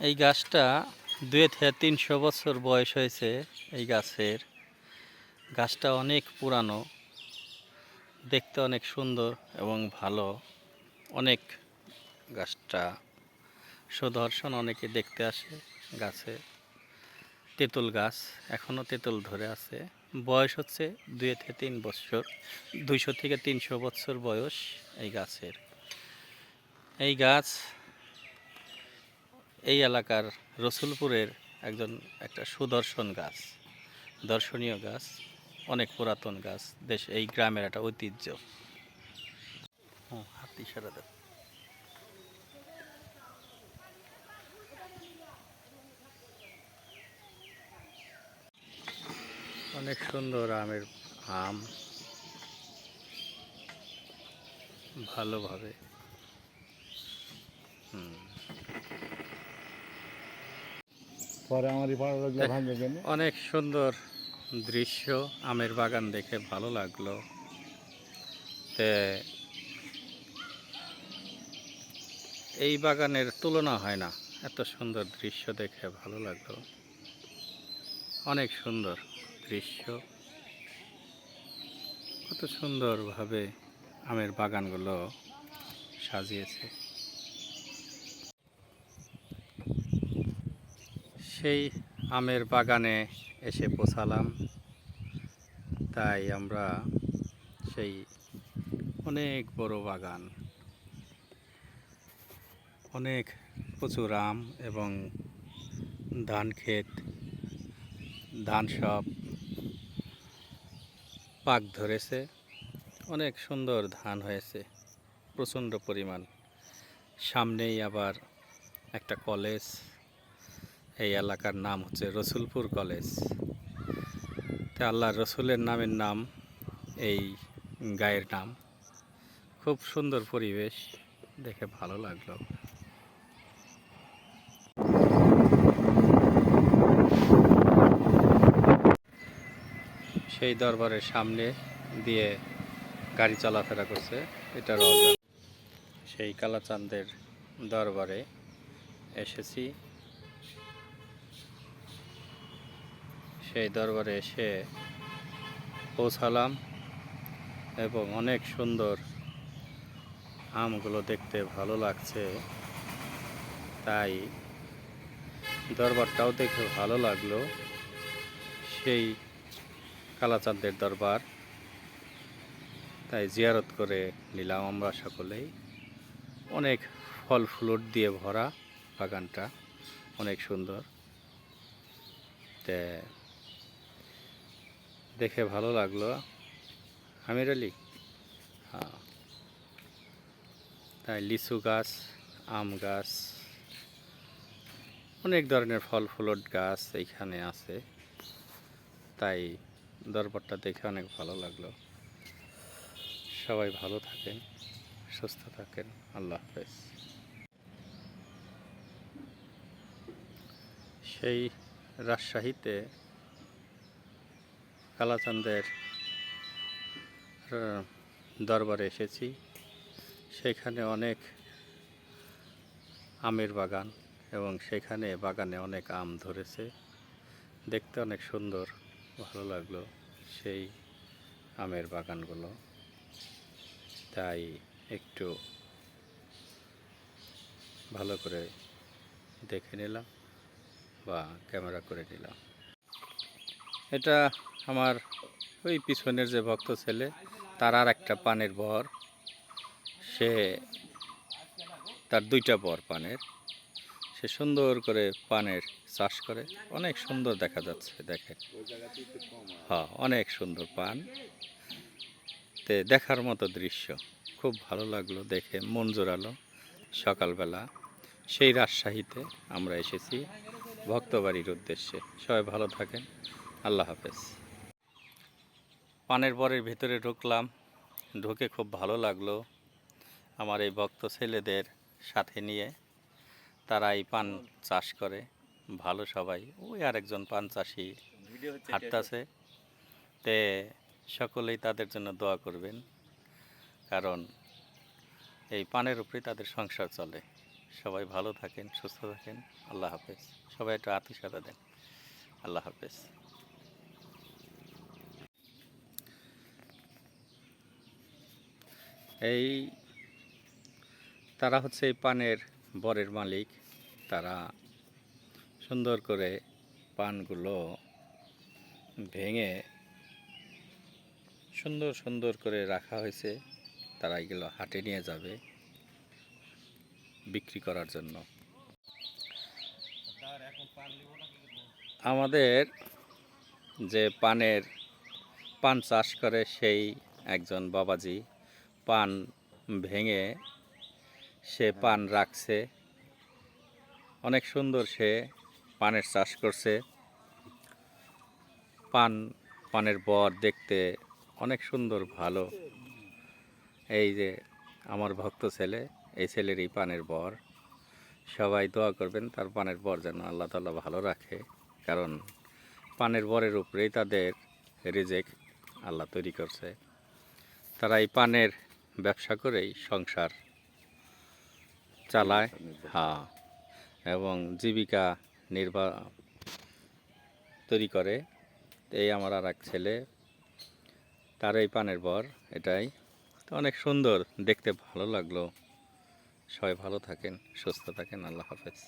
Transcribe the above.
এই গাছটা 200-300 বছর বয়স হয়েছে। এই গাছটা অনেক পুরানো, দেখতে অনেক সুন্দর এবং ভালো। অনেক গাছটা সুদর্শন, অনেকে দেখতে আসে। গাছে তেঁতুল গাছ, এখনও তেঁতুল ধরে আছে। বয়স হচ্ছে 2 থেকে 3 বছর, 200 থেকে 300 বছর বয়স এই গাছের। এই গাছ এই এলাকার রসুলপুরের একটা সুদর্শন গাছ, দর্শনীয় গাছ, অনেক পুরাতন গাছ। এই গ্রামের একটা ঐতিহ্য। হাত ইশারা দাও। অনেক সুন্দর আম ভালোভাবে অনেক সুন্দর দৃশ্য। আমের বাগান দেখে ভালো লাগলো। এই বাগানের তুলনা হয় না, এত সুন্দর দৃশ্য দেখে ভালো লাগলো। অনেক সুন্দর দৃশ্য, কত সুন্দরভাবে আমের বাগানগুলো সাজিয়েছে। সেই আমের বাগানে এসে পৌঁছালাম। তাই আমরা সেই অনেক বড় বাগান, অনেক প্রচুর আম এবং ধান ক্ষেত, ধান সব পাক ধরেছে। অনেক সুন্দর ধান হয়েছে, প্রচণ্ড পরিমাণ। সামনেই আবার একটা কলেজ। এই এলাকার নাম হচ্ছে রসুলপুর কলেজ। তা আল্লাহ রসুলের নাম এই গায়ের নাম। খুব সুন্দর পরিবেশ, দেখে ভালো লাগলো। সেই দরবারের সামনে দিয়ে গাড়ি চলাফেরা করছে, এটা রওজা। সেই কালাচাঁদের দরবারে এসেছি। সেই দরবারে এসে পৌঁছালাম এবং অনেক সুন্দর আমগুলো দেখতে ভালো লাগছে। তাই দরবারটাও দেখে ভালো লাগলো। সেই কালাচাঁদের দরবার, তাই জিয়ারত করে নিলাম আমরা সকলেই। অনেক ফল ফুলট দিয়ে ভরা বাগানটা, অনেক সুন্দর। দেখে ভালো লাগলো। আমির আলী, হ্যাঁ। তাই লিচু গাছ, আম গাছ, অনেক ধরনের ফল ফুলট গাছ এইখানে আছে। তাই দরবারটা দেখে অনেক ভালো লাগলো। সবাই ভালো থাকেন, সুস্থ থাকেন। আল্লাহ হাফেজ। সেই রাজশাহীতে কালাচাঁদের দরবারে এসেছি। সেখানে অনেক আমের বাগান এবং সেখানে বাগানে অনেক আম ধরেছে। দেখতে অনেক সুন্দর, ভালো লাগলো সেই আমের বাগানগুলো। তাই একটু ভালো করে দেখে নিলাম বা ক্যামেরা করে নিলাম। এটা আমার ওই পিছনের যে ভক্ত ছেলে, তার আর একটা পানের বর, তার 2টা বর পানের। সে সুন্দর করে পানের চাষ করে, অনেক সুন্দর দেখা যাচ্ছে। দেখে, হ্যাঁ, অনেক সুন্দর পান। দেখার মতো দৃশ্য, খুব ভালো লাগলো দেখে, মন জোড়ালো। সকালবেলা সেই রাজশাহীতে আমরা এসেছি ভক্তবাড়ির উদ্দেশ্যে। সবাই ভালো থাকেন, আল্লাহ হাফেজ। পানের বরের ভিতরে ঢুকলাম, ঢুকে খুব ভালো লাগলো। আমার এই ভক্ত ছেলেদের সাথে নিয়ে তারা এই পান চাষ করে ভালো। সবাই, ওই আরেকজন পান চাষি হাঁটতেছে। সকলেই তাদের জন্য দোয়া করবেন, কারণ এই পানের উপরেই তাদের সংসার চলে। সবাই ভালো থাকেন, সুস্থ থাকেন। আল্লাহ হাফেজ। সবাই একটু আতিশাদা দেন। আল্লাহ হাফেজ। এই তারা হচ্ছে এই পানের বরের মালিক। তারা সুন্দর করে পানগুলো ভেঙে সুন্দর সুন্দর করে রাখা হয়েছে। তারা এগুলো হাটে নিয়ে যাবে বিক্রি করার জন্য। আমাদের যে পান চাষ করে সেই একজন বাবাজি পান ভেঙে সে পান রাখছে। অনেক সুন্দর সে পানের চাষ করছে। পানের বর দেখতে অনেক সুন্দর, ভালো। এই যে আমার ভক্ত ছেলে, এই ছেলের এই পানের বর। সবাই দোয়া করবেন তার পানের বর যেন আল্লাহ তাআলা ভালো রাখে, কারণ পানের বরের উপরেই তাদের রিজিক আল্লাহ তৈরি করছে। তারা এই পানের ব্যবসা করেই সংসার চালায়, হ্যাঁ, এবং জীবিকা নির্বাহ তৈরি করে। এই আমার আর এক ছেলে, তার এই পানের বর। এটাই তো অনেক সুন্দর দেখতে, ভালো লাগলো। সবাই ভালো থাকেন, সুস্থ থাকেন। আল্লাহ হাফেজ।